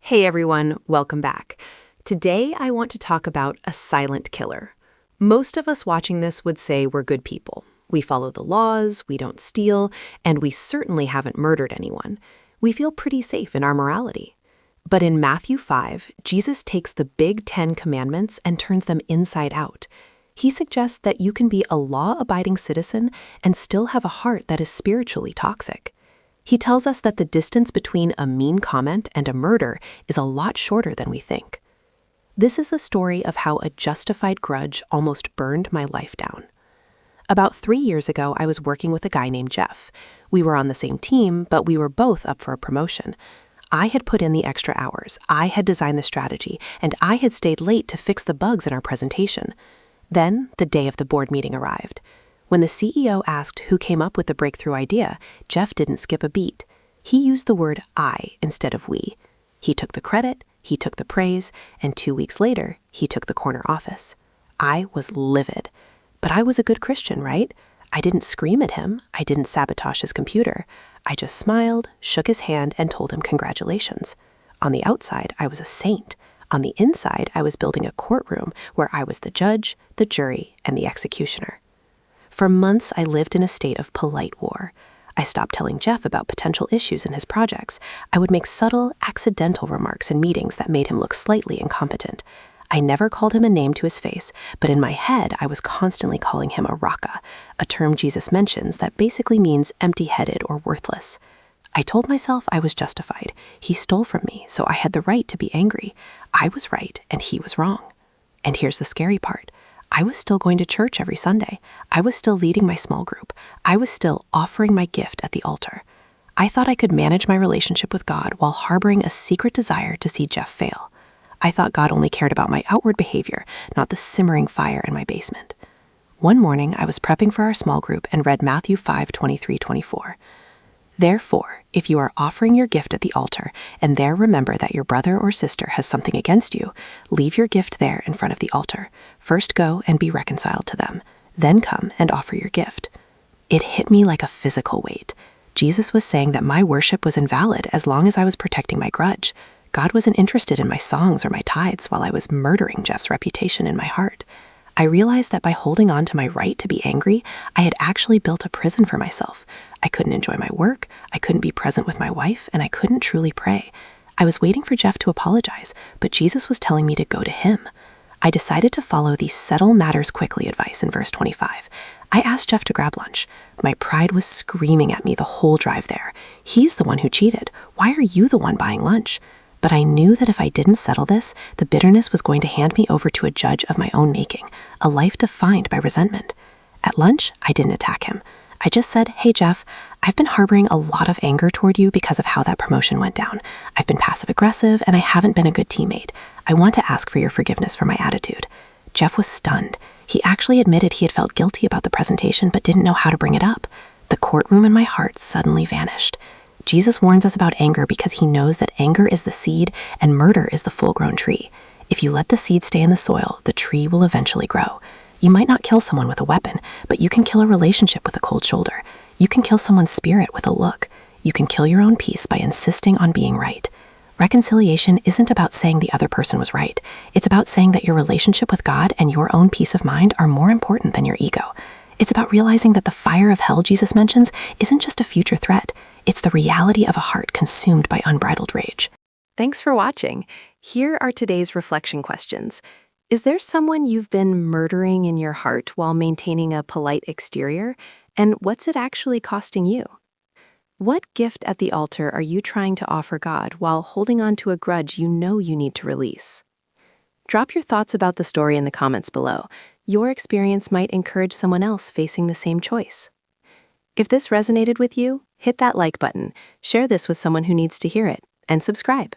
Hey everyone, welcome back. Today I want to talk about a silent killer. Most of us watching this would say we're good people. We follow the laws, we don't steal, and we certainly haven't murdered anyone. We feel pretty safe in our morality. But in Matthew 5, Jesus takes the big 10 commandments and turns them inside out. He suggests that you can be a law-abiding citizen and still have a heart that is spiritually toxic. He tells us that the distance between a mean comment and a murder is a lot shorter than we think. This is the story of how a justified grudge almost burned my life down. About 3 years ago, I was working with a guy named Jeff. We were on the same team, but we were both up for a promotion. I had put in the extra hours, I had designed the strategy, and I had stayed late to fix the bugs in our presentation. Then, the day of the board meeting arrived. When the CEO asked who came up with the breakthrough idea, Jeff didn't skip a beat. He used the word I instead of we. He took the credit, he took the praise, and 2 weeks later, he took the corner office. I was livid. But I was a good Christian, right? I didn't scream at him. I didn't sabotage his computer. I just smiled, shook his hand, and told him congratulations. On the outside, I was a saint. On the inside, I was building a courtroom where I was the judge, the jury, and the executioner. For months, I lived in a state of polite war. I stopped telling Jeff about potential issues in his projects. I would make subtle, accidental remarks in meetings that made him look slightly incompetent. I never called him a name to his face, but in my head, I was constantly calling him a raka, a term Jesus mentions that basically means empty-headed or worthless. I told myself I was justified. He stole from me, so I had the right to be angry. I was right, and he was wrong. And here's the scary part. I was still going to church every Sunday. I was still leading my small group. I was still offering my gift at the altar. I thought I could manage my relationship with God while harboring a secret desire to see Jeff fail. I thought God only cared about my outward behavior, not the simmering fire in my basement. One morning, I was prepping for our small group and read Matthew 5:23-24. Therefore, if you are offering your gift at the altar and there remember that your brother or sister has something against you, leave your gift there in front of the altar. First go and be reconciled to them. Then come and offer your gift. It hit me like a physical weight. Jesus was saying that my worship was invalid as long as I was protecting my grudge. God wasn't interested in my songs or my tithes while I was murdering Jeff's reputation in my heart. I realized that by holding on to my right to be angry, I had actually built a prison for myself. I couldn't enjoy my work, I couldn't be present with my wife, and I couldn't truly pray. I was waiting for Jeff to apologize, but Jesus was telling me to go to him. I decided to follow the settle matters quickly advice in verse 25. I asked Jeff to grab lunch. My pride was screaming at me the whole drive there. He's the one who cheated. Why are you the one buying lunch? But I knew that if I didn't settle this, the bitterness was going to hand me over to a judge of my own making, a life defined by resentment. At lunch, I didn't attack him. I just said, hey Jeff, I've been harboring a lot of anger toward you because of how that promotion went down. I've been passive-aggressive and I haven't been a good teammate. I want to ask for your forgiveness for my attitude. Jeff was stunned. He actually admitted he had felt guilty about the presentation but didn't know how to bring it up. The courtroom in my heart suddenly vanished. Jesus warns us about anger because he knows that anger is the seed and murder is the full-grown tree. If you let the seed stay in the soil, the tree will eventually grow. You might not kill someone with a weapon, but you can kill a relationship with a cold shoulder. You can kill someone's spirit with a look. You can kill your own peace by insisting on being right. Reconciliation isn't about saying the other person was right. It's about saying that your relationship with God and your own peace of mind are more important than your ego. It's about realizing that the fire of hell Jesus mentions isn't just a future threat. It's the reality of a heart consumed by unbridled rage. Thanks for watching. Here are today's reflection questions. Is there someone you've been murdering in your heart while maintaining a polite exterior? And what's it actually costing you? What gift at the altar are you trying to offer God while holding on to a grudge you know you need to release? Drop your thoughts about the story in the comments below. Your experience might encourage someone else facing the same choice. If this resonated with you, hit that like button, share this with someone who needs to hear it, and subscribe.